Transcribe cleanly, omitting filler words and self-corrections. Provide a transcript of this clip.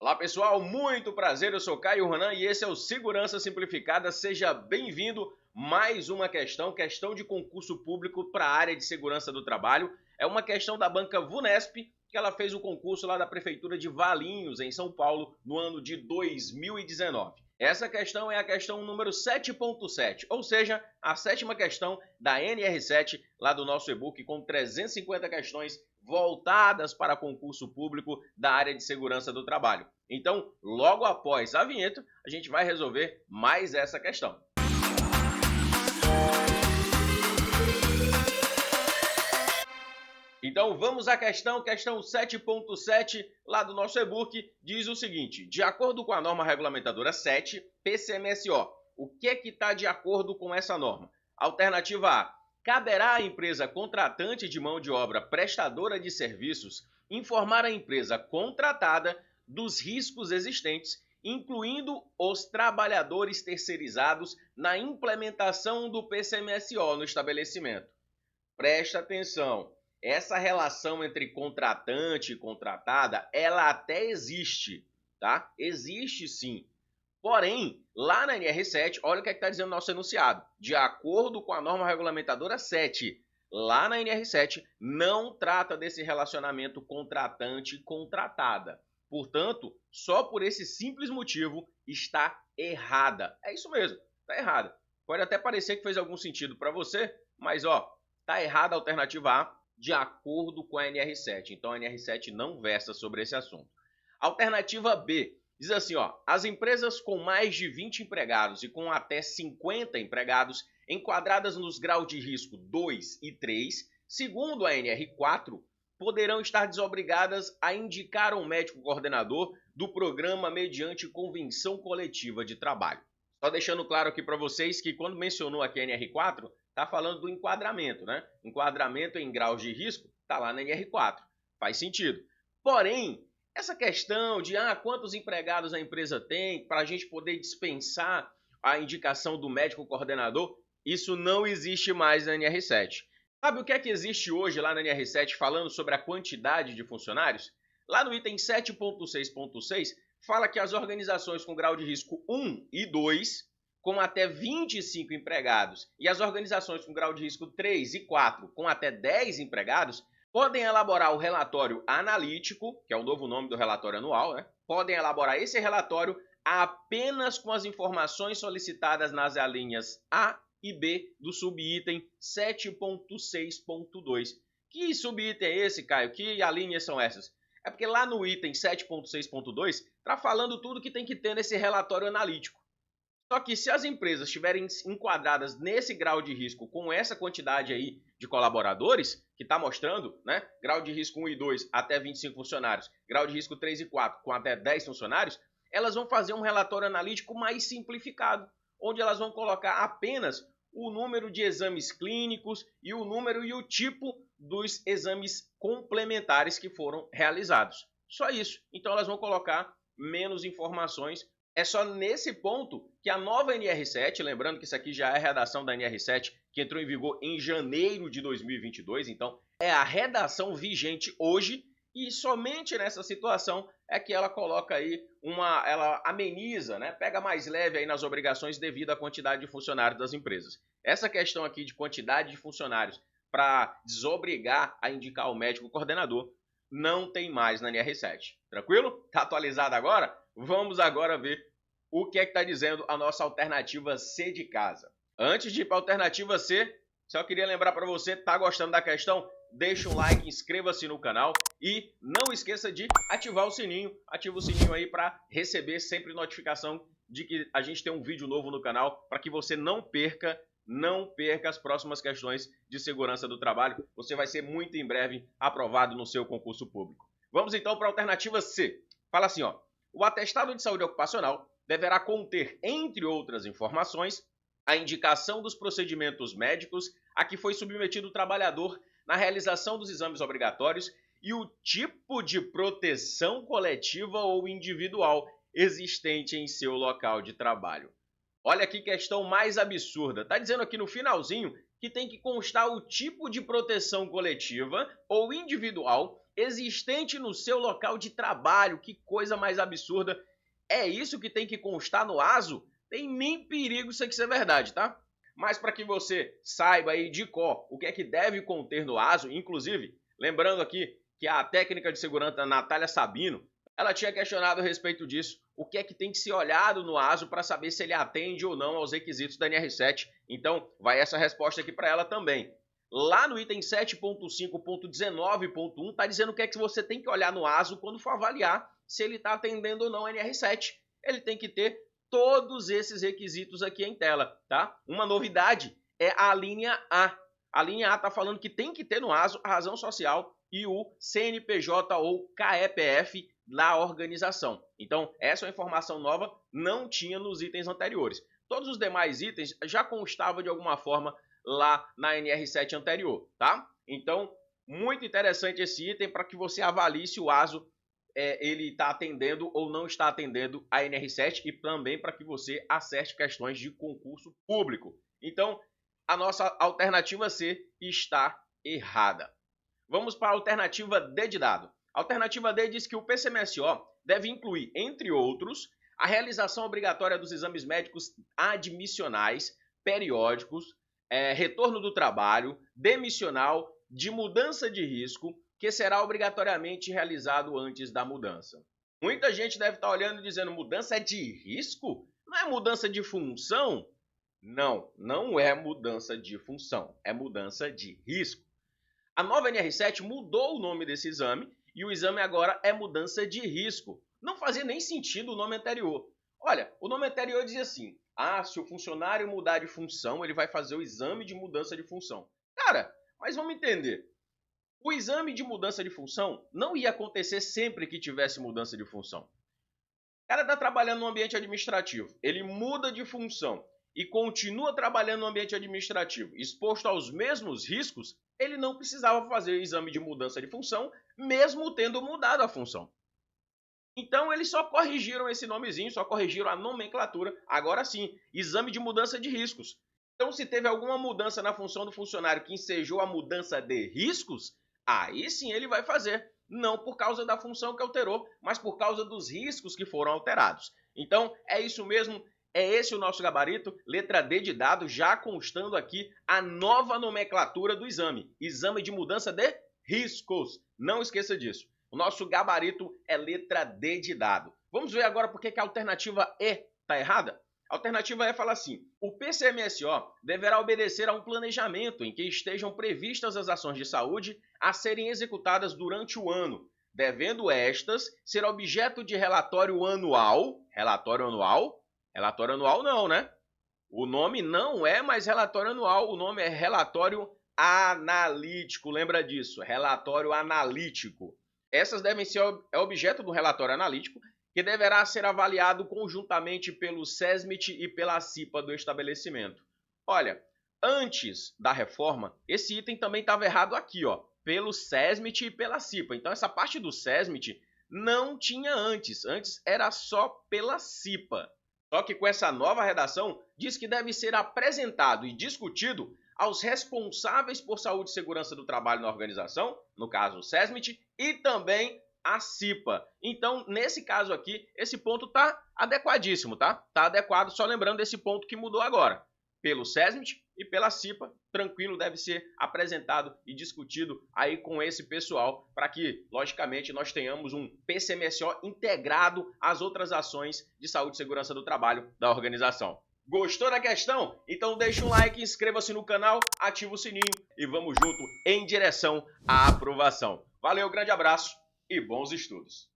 Olá pessoal, muito prazer, eu sou Caio Ronan e esse é o Segurança Simplificada. Seja bem-vindo. Mais uma questão de concurso público para a área de segurança do trabalho. É uma questão da banca VUNESP, que ela fez o concurso lá da Prefeitura de Valinhos, em São Paulo, no ano de 2019. Essa questão é a questão número 7.7, ou seja, a sétima questão da NR7, lá do nosso e-book, com 350 questões voltadas para concurso público da área de segurança do trabalho. Então, logo após a vinheta, a gente vai resolver mais essa questão. Então, vamos à questão 7.7, lá do nosso e-book, diz o seguinte: de acordo com a norma regulamentadora 7, PCMSO, o que está de acordo com essa norma? Alternativa A: caberá à empresa contratante de mão de obra prestadora de serviços informar a empresa contratada dos riscos existentes, incluindo os trabalhadores terceirizados na implementação do PCMSO no estabelecimento. Presta atenção. Essa relação entre contratante e contratada, ela até existe, tá? Existe sim. Porém, lá na NR7, olha o que está dizendo o nosso enunciado. De acordo com a norma regulamentadora 7, lá na NR7, não trata desse relacionamento contratante-contratada. Portanto, só por esse simples motivo está errada. É isso mesmo, está errada. Pode até parecer que fez algum sentido para você, mas está errada a alternativa A, de acordo com a NR7. Então a NR7 não versa sobre esse assunto. Alternativa B diz assim, as empresas com mais de 20 empregados e com até 50 empregados enquadradas nos graus de risco 2 e 3, segundo a NR4, poderão estar desobrigadas a indicar um médico coordenador do programa mediante convenção coletiva de trabalho. Só deixando claro aqui para vocês que quando mencionou aqui a NR4, está falando do enquadramento, né? Enquadramento em graus de risco está lá na NR4. Faz sentido. Porém, essa questão de quantos empregados a empresa tem para a gente poder dispensar a indicação do médico coordenador, isso não existe mais na NR7. Sabe o que é que existe hoje lá na NR7 falando sobre a quantidade de funcionários? Lá no item 7.6.6 fala que as organizações com grau de risco 1 e 2, com até 25 empregados, e as organizações com grau de risco 3 e 4, com até 10 empregados, podem elaborar o relatório analítico, que é o novo nome do relatório anual, né? Podem elaborar esse relatório apenas com as informações solicitadas nas alíneas A e B do subitem 7.6.2. Que subitem é esse, Caio? Que alíneas são essas? É porque lá no item 7.6.2 está falando tudo que tem que ter nesse relatório analítico. Só que se as empresas estiverem enquadradas nesse grau de risco com essa quantidade aí de colaboradores, que está mostrando, né? Grau de risco 1 e 2 até 25 funcionários, grau de risco 3 e 4 com até 10 funcionários, elas vão fazer um relatório analítico mais simplificado, onde elas vão colocar apenas o número de exames clínicos e o número e o tipo dos exames complementares que foram realizados. Só isso. Então elas vão colocar menos informações. É só nesse ponto que a nova NR7, lembrando que isso aqui já é a redação da NR7, que entrou em vigor em janeiro de 2022, então é a redação vigente hoje, e somente nessa situação é que ela coloca aí ela ameniza, né? Pega mais leve aí nas obrigações devido à quantidade de funcionários das empresas. Essa questão aqui de quantidade de funcionários para desobrigar a indicar o médico coordenador não tem mais na NR7. Tranquilo? Tá atualizado agora? Vamos agora ver o que é que está dizendo a nossa alternativa C de casa. Antes de ir para a alternativa C, só queria lembrar para você, tá gostando da questão? Deixa um like, inscreva-se no canal e não esqueça de ativar o sininho. Ativa o sininho aí para receber sempre notificação de que a gente tem um vídeo novo no canal, para que você não perca as próximas questões de segurança do trabalho. Você vai ser muito em breve aprovado no seu concurso público. Vamos então para a alternativa C. Fala assim, o atestado de saúde ocupacional deverá conter, entre outras informações, a indicação dos procedimentos médicos a que foi submetido o trabalhador na realização dos exames obrigatórios e o tipo de proteção coletiva ou individual existente em seu local de trabalho. Olha que questão mais absurda. Está dizendo aqui no finalzinho que tem que constar o tipo de proteção coletiva ou individual existente no seu local de trabalho. Que coisa mais absurda. É isso que tem que constar no ASO? Tem nem perigo isso aqui ser verdade, tá? Mas para que você saiba aí de cor o que é que deve conter no ASO, inclusive, lembrando aqui que a técnica de segurança Natália Sabino, ela tinha questionado a respeito disso, o que é que tem que ser olhado no ASO para saber se ele atende ou não aos requisitos da NR7. Então, vai essa resposta aqui para ela também. Lá no item 7.5.19.1 está dizendo o que é que você tem que olhar no ASO quando for avaliar se ele está atendendo ou não a NR7. Ele tem que ter todos esses requisitos aqui em tela, tá? Uma novidade é a linha A. A linha A está falando que tem que ter no ASO a razão social e o CNPJ ou CEPF da organização. Então, essa é uma informação nova, não tinha nos itens anteriores. Todos os demais itens já constavam de alguma forma lá na NR7 anterior, tá? Então, muito interessante esse item para que você avalie se o ASO ele está atendendo ou não está atendendo a NR7 e também para que você acerte questões de concurso público. Então, a nossa alternativa C está errada. Vamos para a alternativa D de dado. A alternativa D diz que o PCMSO deve incluir, entre outros, a realização obrigatória dos exames médicos admissionais, periódicos, retorno do trabalho, demissional, de mudança de risco, que será obrigatoriamente realizado antes da mudança. Muita gente deve estar olhando e dizendo, mudança de risco? Não é mudança de função? Não, não é mudança de função, é mudança de risco. A nova NR7 mudou o nome desse exame e o exame agora é mudança de risco. Não fazia nem sentido o nome anterior. Olha, o nome anterior dizia assim, se o funcionário mudar de função, ele vai fazer o exame de mudança de função. Cara, mas vamos entender. O exame de mudança de função não ia acontecer sempre que tivesse mudança de função. O cara está trabalhando no ambiente administrativo, ele muda de função e continua trabalhando no ambiente administrativo, exposto aos mesmos riscos, ele não precisava fazer o exame de mudança de função, mesmo tendo mudado a função. Então, eles só corrigiram esse nomezinho, só corrigiram a nomenclatura, agora sim, exame de mudança de riscos. Então, se teve alguma mudança na função do funcionário que ensejou a mudança de riscos, aí sim ele vai fazer, não por causa da função que alterou, mas por causa dos riscos que foram alterados. Então, é isso mesmo. É esse o nosso gabarito, letra D de dado, já constando aqui a nova nomenclatura do exame. Exame de mudança de riscos. Não esqueça disso. O nosso gabarito é letra D de dado. Vamos ver agora por que a alternativa E está errada? A alternativa E fala assim, o PCMSO deverá obedecer a um planejamento em que estejam previstas as ações de saúde a serem executadas durante o ano, devendo estas ser objeto de relatório anual. Relatório anual? Relatório anual não, né? O nome não é mais relatório anual, o nome é relatório analítico, lembra disso? Relatório analítico. Essas devem ser objeto do relatório analítico, que deverá ser avaliado conjuntamente pelo SESMIT e pela CIPA do estabelecimento. Olha, antes da reforma, esse item também estava errado aqui, ó, pelo SESMIT e pela CIPA. Então, essa parte do SESMIT não tinha antes era só pela CIPA. Só que com essa nova redação, diz que deve ser apresentado e discutido aos responsáveis por saúde e segurança do trabalho na organização, no caso o SESMIT, e também a CIPA. Então, nesse caso aqui, esse ponto está adequadíssimo, tá? Está adequado, só lembrando desse ponto que mudou agora. Pelo SESMIT e pela CIPA, tranquilo, deve ser apresentado e discutido aí com esse pessoal, para que, logicamente, nós tenhamos um PCMSO integrado às outras ações de saúde e segurança do trabalho da organização. Gostou da questão? Então deixa um like, inscreva-se no canal, ativa o sininho e vamos junto em direção à aprovação. Valeu, grande abraço e bons estudos!